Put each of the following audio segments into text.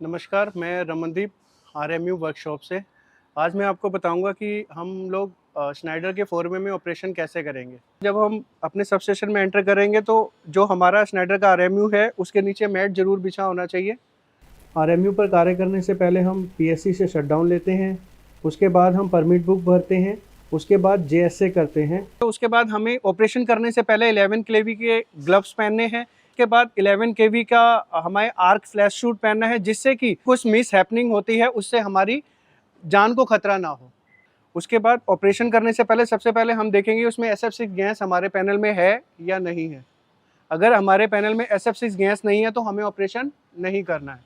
नमस्कार, मैं Ramandeep RMU workshop से। आज मैं आपको बताऊंगा कि हम लोग स्नाइडर के 4 वे में ऑपरेशन कैसे करेंगे। जब हम अपने सबस्टेशन में एंटर करेंगे तो जो हमारा स्नाइडर का आरएमयू है उसके नीचे मैट ज़रूर बिछा होना चाहिए। आरएमयू पर कार्य करने से पहले हम पीएससी से शटडाउन लेते हैं, उसके बाद हम परमिट बुक भरते हैं, उसके बाद जेएसए करते हैं। तो उसके बाद हमें ऑपरेशन करने से पहले 11 केवी के ग्लव्स पहनने हैं। के बाद 11 केवी का हमें आर्क फ्लैश शूट पहनना है, जिससे कि कुछ मिस हैपनिंग होती है उससे हमारी जान को खतरा ना हो। उसके बाद ऑपरेशन करने से पहले सबसे पहले हम देखेंगे उसमें SF6 गैस हमारे पैनल में है या नहीं है। अगर हमारे पैनल में SF6 गैस नहीं है तो हमें ऑपरेशन नहीं करना है।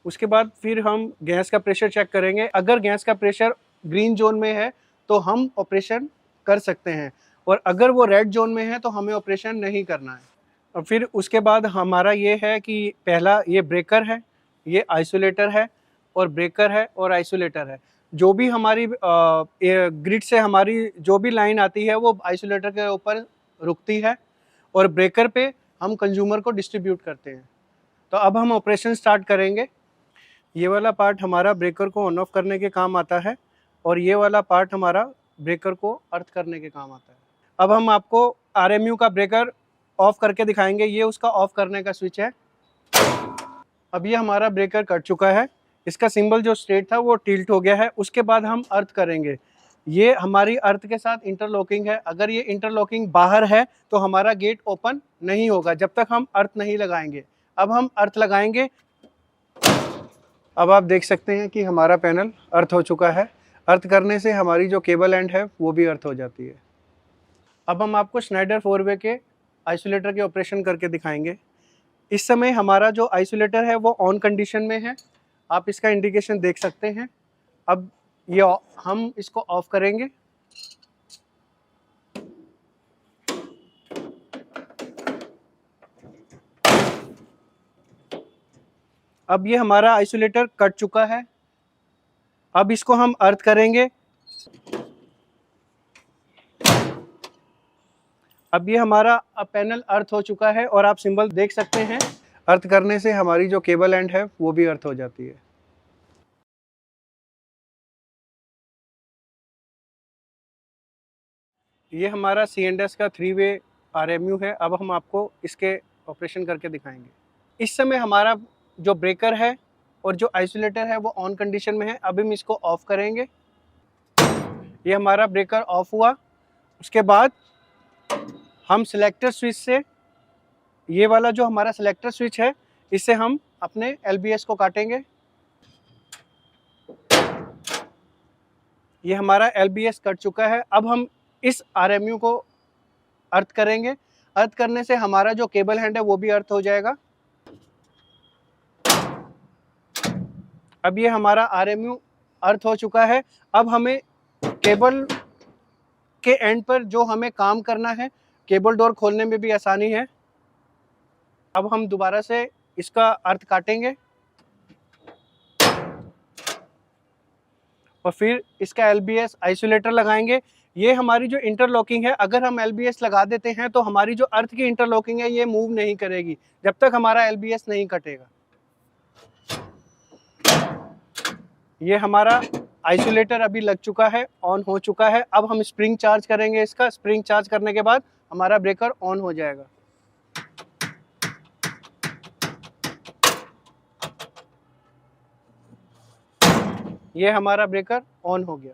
उसके बाद फिर हम गैस का प्रेशर चेक करेंगे। अगर गैस का प्रेशर ग्रीन जोन में है तो हम ऑपरेशन कर सकते हैं, और अगर वो रेड जोन में है तो हमें ऑपरेशन नहीं करना है। और फिर उसके बाद हमारा ये है कि पहला ये ब्रेकर है, ये आइसोलेटर है, और ब्रेकर है और आइसोलेटर है। जो भी हमारी ग्रिड से हमारी जो भी लाइन आती है वो आइसोलेटर के ऊपर रुकती है, और ब्रेकर पे हम कंज्यूमर को डिस्ट्रीब्यूट करते हैं। तो अब हम ऑपरेशन स्टार्ट करेंगे। ये वाला पार्ट हमारा ब्रेकर को ऑन ऑफ करने के काम आता है, और ये वाला पार्ट हमारा ब्रेकर को अर्थ करने के काम आता है। अब हम आपको आरएमयू का ब्रेकर ऑफ करके दिखाएंगे। ये उसका ऑफ करने का स्विच है। अब ये हमारा ब्रेकर कट चुका है, इसका सिंबल जो स्ट्रेट था वो टिल्ट हो गया है। उसके बाद हम अर्थ करेंगे। ये हमारी अर्थ के साथ इंटरलॉकिंग है। अगर ये इंटरलॉकिंग बाहर है तो हमारा गेट ओपन नहीं होगा जब तक हम अर्थ नहीं लगाएंगे। अब हम अर्थ लगाएंगे। अब आप देख सकते हैं कि हमारा पैनल अर्थ हो चुका है। अर्थ करने से हमारी जो केबल एंड है वो भी अर्थ हो जाती है। अब हम आपको स्नाइडर 4 वे के आइसोलेटर के ऑपरेशन करके दिखाएंगे। इस समय हमारा जो आइसोलेटर है वो ऑन कंडीशन में है, आप इसका इंडिकेशन देख सकते हैं। अब ये हम इसको ऑफ करेंगे। अब ये हमारा आइसोलेटर कट चुका है। अब इसको हम अर्थ करेंगे। अब ये हमारा पैनल अर्थ हो चुका है, और आप सिंबल देख सकते हैं। अर्थ करने से हमारी जो केबल एंड है वो भी अर्थ हो जाती है। ये हमारा C&S का 3 वे आरएमयू है। अब हम आपको इसके ऑपरेशन करके दिखाएंगे। इस समय हमारा जो ब्रेकर है और जो आइसोलेटर है वो ऑन कंडीशन में है। अब हम इसको ऑफ करेंगे। ये हमारा ब्रेकर ऑफ हुआ। उसके बाद हम सिलेक्टर स्विच से, ये वाला जो हमारा सिलेक्टर स्विच है, इससे हम अपने LBS को काटेंगे। ये हमारा LBS कट चुका है। अब हम इस आरएमयू को अर्थ करेंगे। अर्थ करने से हमारा जो केबल हैंड है वो भी अर्थ हो जाएगा। अब ये हमारा आरएमयू अर्थ हो चुका है। अब हमें केबल के एंड पर जो हमें काम करना है, केबल डोर खोलने में भी आसानी है। अब हम दोबारा से इसका अर्थ काटेंगे और फिर इसका LBS आइसोलेटर लगाएंगे। ये हमारी जो इंटरलॉकिंग है, अगर हम LBS लगा देते हैं तो हमारी जो अर्थ की इंटरलॉकिंग है ये मूव नहीं करेगी जब तक हमारा LBS नहीं कटेगा। ये हमारा आइसोलेटर अभी लग चुका है, ऑन हो चुका है। अब हम स्प्रिंग चार्ज करेंगे इसका। स्प्रिंग चार्ज करने के बाद हमारा ब्रेकर ऑन हो जाएगा। ये हमारा ब्रेकर ऑन हो गया।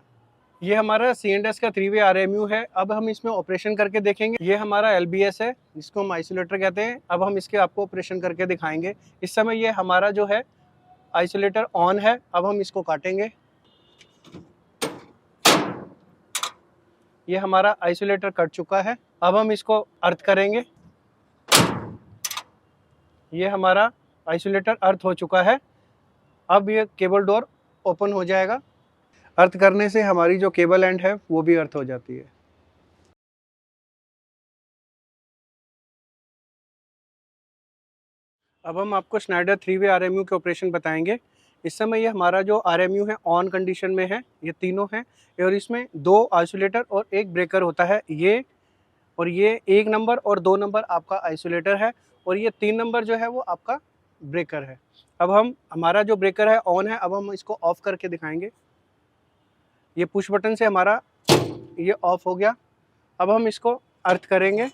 ये हमारा C&S का 3 वे आरएमयू है। अब हम इसमें ऑपरेशन करके देखेंगे। ये हमारा LBS है जिसको हम आइसोलेटर कहते हैं। अब हम इसके आपको ऑपरेशन करके दिखाएंगे। इस समय ये हमारा जो है आइसोलेटर ऑन है। अब हम इसको काटेंगे। ये हमारा आइसोलेटर कट चुका है। अब हम इसको अर्थ करेंगे। ये हमारा आइसोलेटर अर्थ हो चुका है। अब ये केबल डोर ओपन हो जाएगा। अर्थ करने से हमारी जो केबल एंड है वो भी अर्थ हो जाती है। अब हम आपको स्नाइडर 3 वे आरएमयू के ऑपरेशन बताएंगे। इस समय ये हमारा जो आरएमयू है ऑन कंडीशन में है। ये तीनों हैं, और इसमें 2 आइसोलेटर और 1 ब्रेकर होता है। ये 1 नंबर और 2 नंबर आपका आइसोलेटर है, और ये 3 नंबर जो है वो आपका ब्रेकर है। अब हमारा जो ब्रेकर है ऑन है, अब हम इसको ऑफ करके दिखाएंगे। ये पुश बटन से हमारा ये ऑफ हो गया। अब हम इसको अर्थ करेंगे।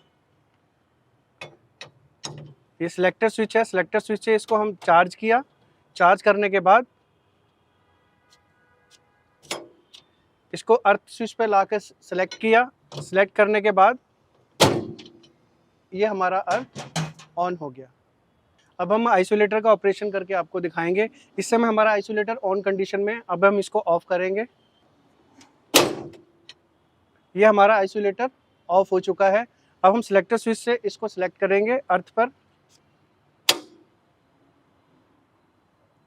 ये सिलेक्टर स्विच है, सिलेक्टर स्विच से इसको हम चार्ज किया। चार्ज करने के बाद इसको अर्थ स्विच पे लाकर सेलेक्ट किया। सेलेक्ट करने के बाद ये हमारा अर्थ ऑन हो गया। अब हम आइसोलेटर का ऑपरेशन करके आपको दिखाएंगे। इस समय हमारा आइसोलेटर ऑन कंडीशन में। अब हम इसको ऑफ करेंगे। ये हमारा आइसोलेटर ऑफ हो चुका है। अब हम सिलेक्टर स्विच से इसको सिलेक्ट करेंगे अर्थ पर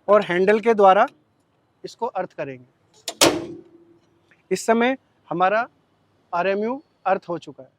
और हैंडल के द्वारा इसको अर्थ करेंगे। इस समय हमारा RMU अर्थ हो चुका है।